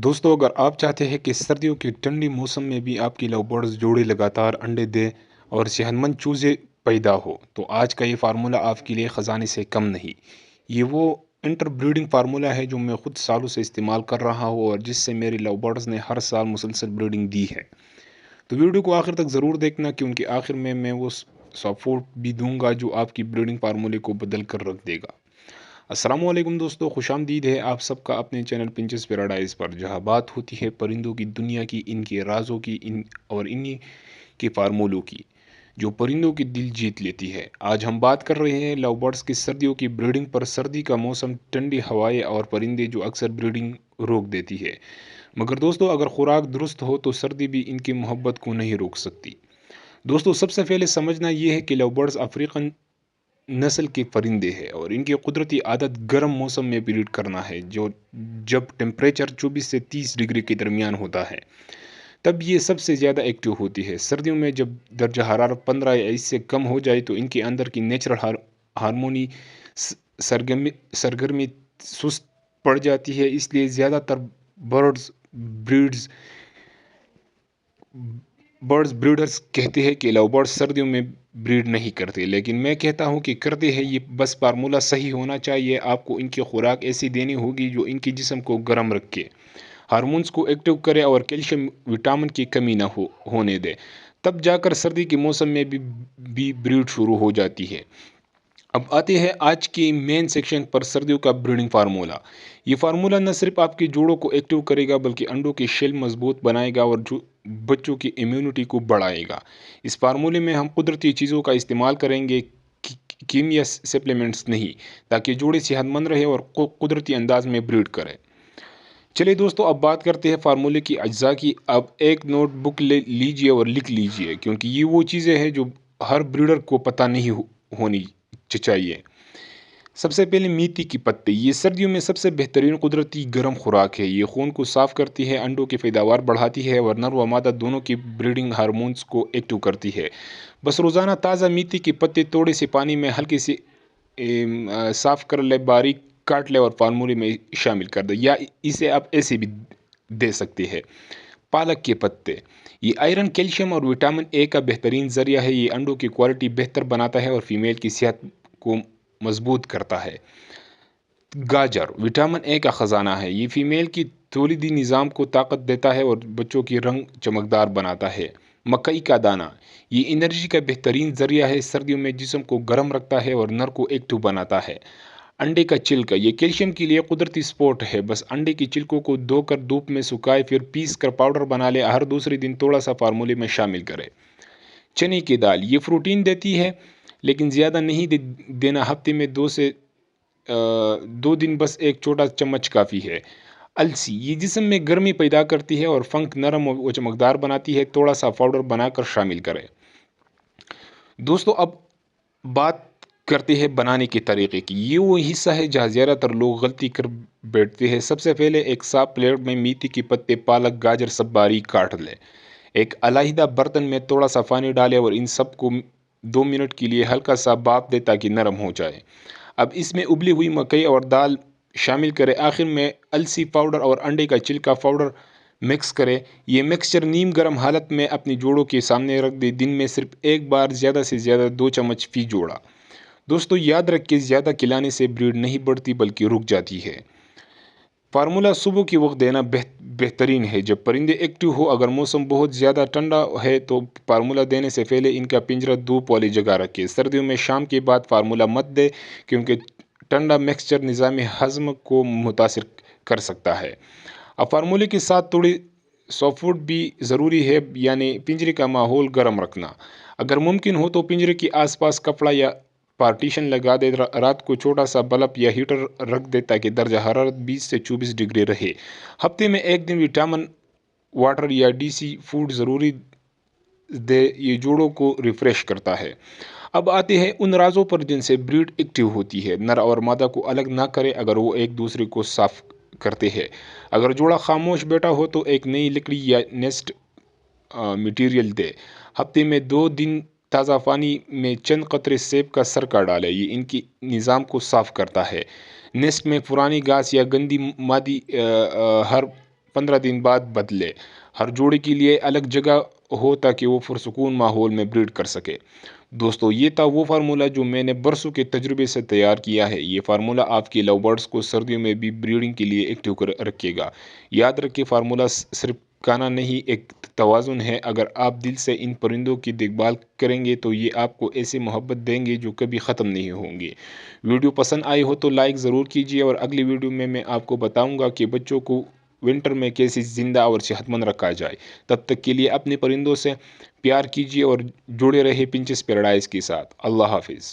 दोस्तों, अगर आप चाहते हैं कि सर्दियों के ठंडी मौसम में भी आपकी लव बर्ड्स जोड़े लगातार अंडे दें और सेहतमंद चूजे पैदा हो, तो आज का ये फार्मूला आपके लिए ख़जाने से कम नहीं। ये वो इंटर ब्रीडिंग फार्मूला है जो मैं खुद सालों से इस्तेमाल कर रहा हूँ और जिससे मेरी लव बर्ड्स ने हर साल मुसलसल ब्रीडिंग दी है। तो वीडियो को आखिर तक ज़रूर देखना, क्योंकि आखिर में मैं वो सपोर्ट भी दूंगा जो आपकी ब्रीडिंग फार्मूले को बदल कर रख देगा। अस्सलामुअलैकुम दोस्तों, खुशामदीद है आप सबका अपने चैनल पिंचेस पैराडाइज पर, जहां बात होती है परिंदों की दुनिया की, इनके राजों की, इन्हीं के फार्मूलों की जो परिंदों की दिल जीत लेती है। आज हम बात कर रहे हैं लव बर्ड्स की सर्दियों की ब्रीडिंग पर। सर्दी का मौसम, ठंडी हवाएं और परिंदे जो अक्सर ब्रीडिंग रोक देती है। मगर दोस्तों, अगर खुराक दुरुस्त हो तो सर्दी भी इनकी मोहब्बत को नहीं रोक सकती। दोस्तों, सबसे पहले समझना यह है कि लव बर्ड्स अफ्रीकन नस्ल के परिंदे हैं और इनकी कुदरती आदत गर्म मौसम में ब्रीड करना है, जो जब टेम्परेचर 24 से 30 डिग्री के दरमियान होता है तब ये सबसे ज़्यादा एक्टिव होती है। सर्दियों में जब दर्जा हरारत 15 या इससे कम हो जाए तो इनके अंदर की नेचुरल हारमोनी सरगर्मी सरगर्मी सुस्त पड़ जाती है। इसलिए ज़्यादातर बर्ड्स ब्रीड्स बर्ड्स ब्रीडर्स कहते हैं कि लव बर्ड्स सर्दियों में ब्रीड नहीं करते, लेकिन मैं कहता हूं कि करते हैं। ये बस फार्मूला सही होना चाहिए। आपको इनकी खुराक ऐसी देनी होगी जो इनके जिस्म को गर्म रखे, हार्मोन्स को एक्टिव करे और कैल्शियम विटामिन की कमी ना होने दे। तब जाकर सर्दी के मौसम में भी ब्रीड शुरू हो जाती है। अब आते हैं आज के मेन सेक्शन पर, सर्दियों का ब्रीडिंग फार्मूला। ये फार्मूला न सिर्फ आपके जोड़ों को एक्टिव करेगा बल्कि अंडों की शेल मजबूत बनाएगा और जो बच्चों की इम्यूनिटी को बढ़ाएगा। इस फार्मूले में हम कुदरती चीज़ों का इस्तेमाल करेंगे, कीमिया सप्लीमेंट्स नहीं, ताकि जोड़े सेहतमंद रहे और कुदरती अंदाज में ब्रीड करें। चलिए दोस्तों, अब बात करते हैं फार्मूले की अज्जा की। अब एक नोटबुक ले लीजिए और लिख लीजिए, क्योंकि ये वो चीज़ें हैं जो हर ब्रीडर को पता नहीं होनी चाहिए। सबसे पहले मेथी की पत्ते, ये सर्दियों में सबसे बेहतरीन कुदरती गर्म खुराक है। ये खून को साफ करती है, अंडों की पैदावार बढ़ाती है और नर व मादा दोनों की ब्रीडिंग हार्मोन्स को एक्टिव करती है। बस रोज़ाना ताज़ा मेथी के पत्ते थोड़े से पानी में हल्के से साफ कर ले, बारीक काट ले और फार्मूले में शामिल कर दे, या इसे आप ऐसे भी दे सकते हैं। पालक के पत्ते, ये आयरन, कैल्शियम और विटामिन ए का बेहतरीन जरिया है। ये अंडों की क्वालिटी बेहतर बनाता है और फीमेल की सेहत को मजबूत करता है। गाजर विटामिन ए का ख़जाना है। ये फीमेल की तौलीदी निज़ाम को ताकत देता है और बच्चों की रंग चमकदार बनाता है। मकई का दाना, ये एनर्जी का बेहतरीन जरिया है। सर्दियों में जिस्म को गर्म रखता है और नर को एक्टिव बनाता है। अंडे का छिलका, ये कैल्शियम के लिए कुदरती सपोर्ट है। बस अंडे की छिलकों को धोकर धूप में सुखाए, फिर पीस कर पाउडर बना ले। हर दूसरे दिन थोड़ा सा फार्मूले में शामिल करें। चने की दाल, ये प्रोटीन देती है, लेकिन ज़्यादा नहीं देना। हफ्ते में 2 दिन बस एक छोटा चम्मच काफ़ी है। अलसी, ये जिस्म में गर्मी पैदा करती है और फंक नरम व चमकदार बनाती है। थोड़ा सा पाउडर बनाकर शामिल करें। दोस्तों, अब बात करते हैं बनाने के तरीके की। ये वो हिस्सा है जहाँ ज़्यादातर लोग गलती कर बैठते हैं। सबसे पहले एक साफ प्लेट में मेथी के पत्ते, पालक, गाजर सब बारीक काट लें। एक अलहदा बर्तन में थोड़ा सा पानी डालें और इन सब को 2 मिनट के लिए हल्का सा भाप दें ताकि नरम हो जाए। अब इसमें उबली हुई मकई और दाल शामिल करें। आखिर में अलसी पाउडर और अंडे का छिलका पाउडर मिक्स करें। ये मिक्सचर नीम गर्म हालत में अपनी जोड़ों के सामने रख दें। दिन में सिर्फ एक बार, ज़्यादा से ज़्यादा 2 चम्मच फी जोड़ा। दोस्तों, याद रखें, ज़्यादा खिलाने से ब्रीड नहीं बढ़ती बल्कि रुक जाती है। फार्मूला सुबह के वक्त देना बेहतरीन है जब परिंदे एक्टिव हो। अगर मौसम बहुत ज़्यादा ठंडा है तो फार्मूला देने से पहले इनका पिंजरा धूप वाली जगह रखें। सर्दियों में शाम के बाद फार्मूला मत दे, क्योंकि ठंडा मिक्सचर निज़ाम हज़म को मुतासिर कर सकता है। अब फार्मूले के साथ थोड़ी सॉफ्ट भी ज़रूरी है, यानी पिंजरे का माहौल गर्म रखना। अगर मुमकिन हो तो पिंजरे के आसपास कपड़ा या पार्टीशन लगा दे। रात को छोटा सा बल्ब या हीटर रख दे ताकि दर्जा हरारत 20 से 24 डिग्री रहे। हफ्ते में एक दिन विटामिन वाटर या डीसी फूड ज़रूरी दे, ये जोड़ों को रिफ़्रेश करता है। अब आते हैं उन राजों पर जिनसे ब्रीड एक्टिव होती है। नर और मादा को अलग ना करें अगर वो एक दूसरे को साफ करते हैं। अगर जोड़ा खामोश बैठा हो तो एक नई लकड़ी या नेस्ट मटेरियल दे। हफ्ते में 2 दिन ताज़ा पानी में चंद कतरे सेब का सरका डालें, ये इनकी निज़ाम को साफ करता है। नेस्ट में पुरानी घास या गंदी मादी हर 15 दिन बाद बदले। हर जोड़ी के लिए अलग जगह हो ताकि वो पुरसकून माहौल में ब्रीड कर सके। दोस्तों, ये था वो फार्मूला जो मैंने बरसों के तजुर्बे से तैयार किया है। ये फार्मूला आपके लव बर्ड्स को सर्दियों में भी ब्रीडिंग के लिए एक्टिव रखेगा। याद रखिए, फार्मूला सिर्फ खाना नहीं, एक तवाज़ुन है। अगर आप दिल से इन परिंदों की देखभाल करेंगे तो ये आपको ऐसे मोहब्बत देंगे जो कभी ख़त्म नहीं होंगे। वीडियो पसंद आई हो तो लाइक ज़रूर कीजिए, और अगली वीडियो में मैं आपको बताऊंगा कि बच्चों को विंटर में कैसे ज़िंदा और सेहतमंद रखा जाए। तब तक के लिए अपने परिंदों से प्यार कीजिए और जुड़े रहे पिंचेस पैराडाइज के साथ। अल्लाह हाफिज़।